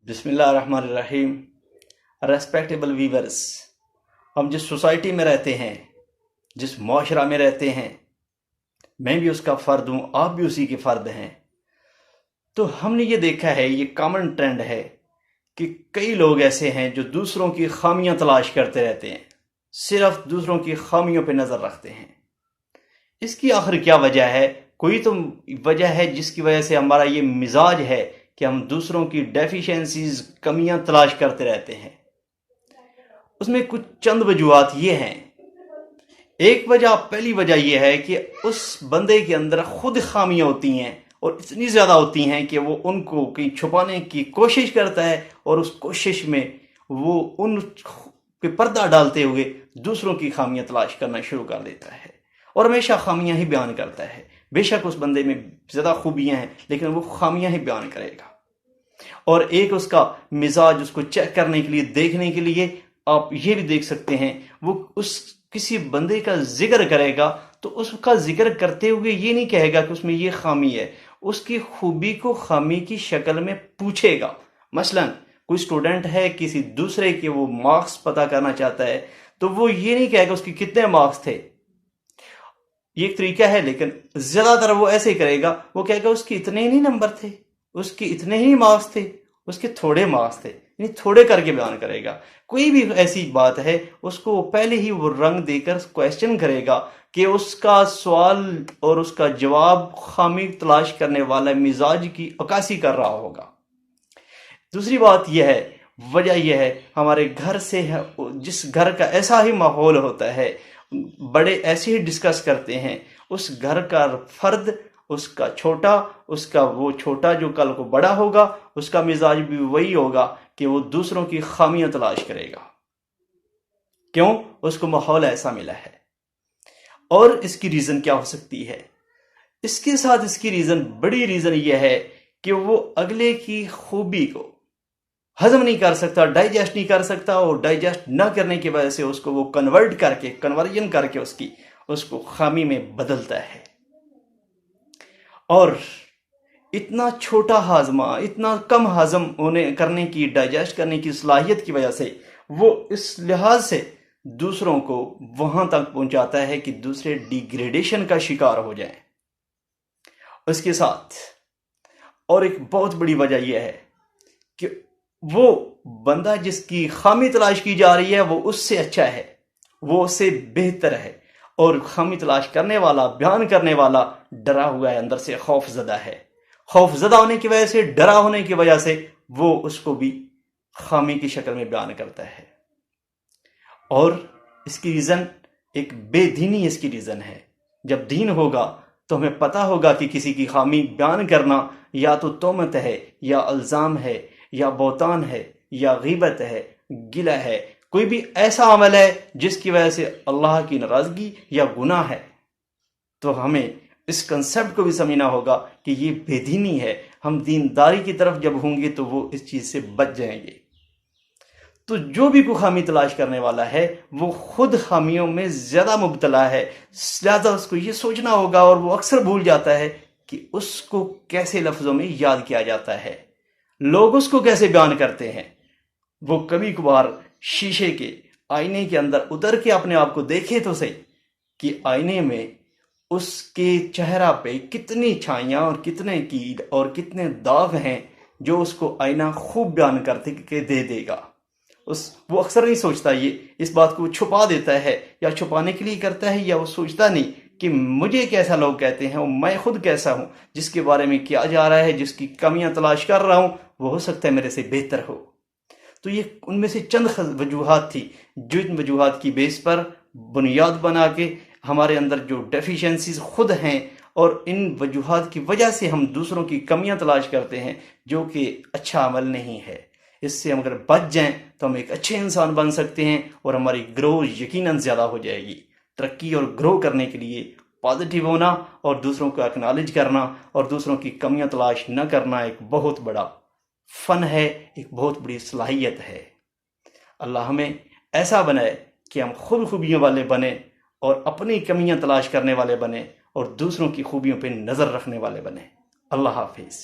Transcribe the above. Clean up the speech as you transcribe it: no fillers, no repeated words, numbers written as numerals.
بسم اللہ الرحمن الرحیم۔ ریسپیکٹیبل ویورز، ہم جس سوسائٹی میں رہتے ہیں، جس معاشرہ میں رہتے ہیں، میں بھی اس کا فرد ہوں، آپ بھی اسی کے فرد ہیں۔ تو ہم نے یہ دیکھا ہے، یہ کامن ٹرینڈ ہے کہ کئی لوگ ایسے ہیں جو دوسروں کی خامیاں تلاش کرتے رہتے ہیں، صرف دوسروں کی خامیوں پہ نظر رکھتے ہیں۔ اس کی آخر کیا وجہ ہے؟ کوئی تو وجہ ہے جس کی وجہ سے ہمارا یہ مزاج ہے کہ ہم دوسروں کی ڈیفیشنسیز، کمیاں تلاش کرتے رہتے ہیں۔ اس میں کچھ چند وجوہات یہ ہیں۔ ایک وجہ، پہلی وجہ یہ ہے کہ اس بندے کے اندر خود خامیاں ہوتی ہیں اور اتنی زیادہ ہوتی ہیں کہ وہ ان کو کہیں چھپانے کی کوشش کرتا ہے، اور اس کوشش میں وہ ان پہ پردہ ڈالتے ہوئے دوسروں کی خامیاں تلاش کرنا شروع کر دیتا ہے، اور ہمیشہ خامیاں ہی بیان کرتا ہے۔ بے شک اس بندے میں زیادہ خوبیاں ہیں، لیکن وہ خامیاں ہی بیان کرے گا۔ اور ایک اس کا مزاج، اس کو چیک کرنے کے لیے، دیکھنے کے لیے آپ یہ بھی دیکھ سکتے ہیں، وہ کسی بندے کا ذکر کرے گا تو اس کا ذکر کرتے ہوئے یہ نہیں کہے گا کہ اس میں یہ خامی ہے، اس کی خوبی کو خامی کی شکل میں پوچھے گا۔ مثلا کوئی اسٹوڈنٹ ہے، کسی دوسرے کے وہ مارکس پتہ کرنا چاہتا ہے، تو وہ یہ نہیں کہے گا اس کے کتنے مارکس تھے۔ یہ ایک طریقہ ہے، لیکن زیادہ تر وہ ایسے کرے گا، وہ کہے گا اس کے اتنے ہی نہیں نمبر تھے، اس کے اتنے ہی مارکس تھے، اس کے تھوڑے مارکس تھے، یعنی تھوڑے کر کے بیان کرے گا۔ کوئی بھی ایسی بات ہے، اس کو پہلے ہی وہ رنگ دے کر کویسچن کرے گا کہ اس کا سوال اور اس کا جواب خامی تلاش کرنے والا مزاج کی عکاسی کر رہا ہوگا۔ دوسری بات یہ ہے، وجہ یہ ہے، ہمارے گھر سے، جس گھر کا ایسا ہی ماحول ہوتا ہے، بڑے ایسے ہی ڈسکس کرتے ہیں، اس گھر کا فرد، اس کا چھوٹا، اس کا وہ چھوٹا جو کل کو بڑا ہوگا، اس کا مزاج بھی وہی ہوگا کہ وہ دوسروں کی خامیاں تلاش کرے گا۔ کیوں؟ اس کو ماحول ایسا ملا ہے۔ اور اس کی ریزن کیا ہو سکتی ہے؟ اس کے ساتھ اس کی ریزن، بڑی ریزن یہ ہے کہ وہ اگلے کی خوبی کو ہضم نہیں کر سکتا، ڈائجسٹ نہیں کر سکتا، اور ڈائجسٹ نہ کرنے کی وجہ سے اس کو وہ کنورژن کر کے اس کو خامی میں بدلتا ہے۔ اور اتنا چھوٹا ہاضمہ، اتنا کم ہضم کرنے کی، ڈائجسٹ کرنے کی صلاحیت کی وجہ سے وہ اس لحاظ سے دوسروں کو وہاں تک پہنچاتا ہے کہ دوسرے ڈیگریڈیشن کا شکار ہو جائیں۔ اس کے ساتھ اور ایک بہت بڑی وجہ یہ ہے کہ وہ بندہ جس کی خامی تلاش کی جا رہی ہے، وہ اس سے اچھا ہے، وہ اس سے بہتر ہے، اور خامی تلاش کرنے والا، بیان کرنے والا ڈرا ہوا ہے، اندر سے خوف زدہ ہے۔ خوف زدہ ہونے کی وجہ سے، ڈرا ہونے کی وجہ سے وہ اس کو بھی خامی کی شکل میں بیان کرتا ہے۔ اور اس کی ریزن ایک بے دینی اس کی ریزن ہے۔ جب دین ہوگا تو ہمیں پتہ ہوگا کہ کسی کی خامی بیان کرنا یا تو تہمت ہے، یا الزام ہے، یا بہتان ہے، یا غیبت ہے، گلہ ہے، کوئی بھی ایسا عمل ہے جس کی وجہ سے اللہ کی ناراضگی یا گناہ ہے۔ تو ہمیں اس کنسیپٹ کو بھی سمجھنا ہوگا کہ یہ بے دینی ہے۔ ہم دینداری کی طرف جب ہوں گے تو وہ اس چیز سے بچ جائیں گے۔ تو جو بھی کوئی خامی تلاش کرنے والا ہے، وہ خود خامیوں میں زیادہ مبتلا ہے، لہٰذا اس کو یہ سوچنا ہوگا، اور وہ اکثر بھول جاتا ہے کہ اس کو کیسے لفظوں میں یاد کیا جاتا ہے، لوگ اس کو کیسے بیان کرتے ہیں۔ وہ کبھی کبھار شیشے کے آئینے کے اندر اتر کے اپنے آپ کو دیکھے تو صحیح کہ آئینے میں اس کے چہرہ پہ کتنی چھائیاں اور کتنے کیل اور کتنے داغ ہیں، جو اس کو آئینہ خوب بیان کرتے کہ دے دے گا۔ وہ اکثر نہیں سوچتا، یہ اس بات کو چھپا دیتا ہے، یا چھپانے کے لیے کرتا ہے، یا وہ سوچتا نہیں کہ مجھے کیسا لوگ کہتے ہیں، اور میں خود کیسا ہوں، جس کے بارے میں کیا جا رہا ہے، جس کی کمیاں تلاش کر رہا ہوں، وہ ہو سکتا ہے میرے سے بہتر ہو۔ تو یہ ان میں سے چند وجوہات تھی، جو ان وجوہات کی بیس پر بنیاد بنا کے ہمارے اندر جو ڈیفیشنسیز خود ہیں، اور ان وجوہات کی وجہ سے ہم دوسروں کی کمیاں تلاش کرتے ہیں، جو کہ اچھا عمل نہیں ہے۔ اس سے ہم اگر بچ جائیں تو ہم ایک اچھے انسان بن سکتے ہیں، اور ہماری گرو یقیناً زیادہ ہو جائے گی۔ ترقی اور گرو کرنے کے لیے پازیٹیو ہونا، اور دوسروں کو اکنالج کرنا، اور دوسروں کی کمیاں تلاش نہ کرنا ایک بہت بڑا فن ہے، ایک بہت بڑی صلاحیت ہے۔ اللہ ہمیں ایسا بنائے کہ ہم خود خوبیوں والے بنیں، اور اپنی کمیاں تلاش کرنے والے بنیں، اور دوسروں کی خوبیوں پہ نظر رکھنے والے بنیں۔ اللہ حافظ۔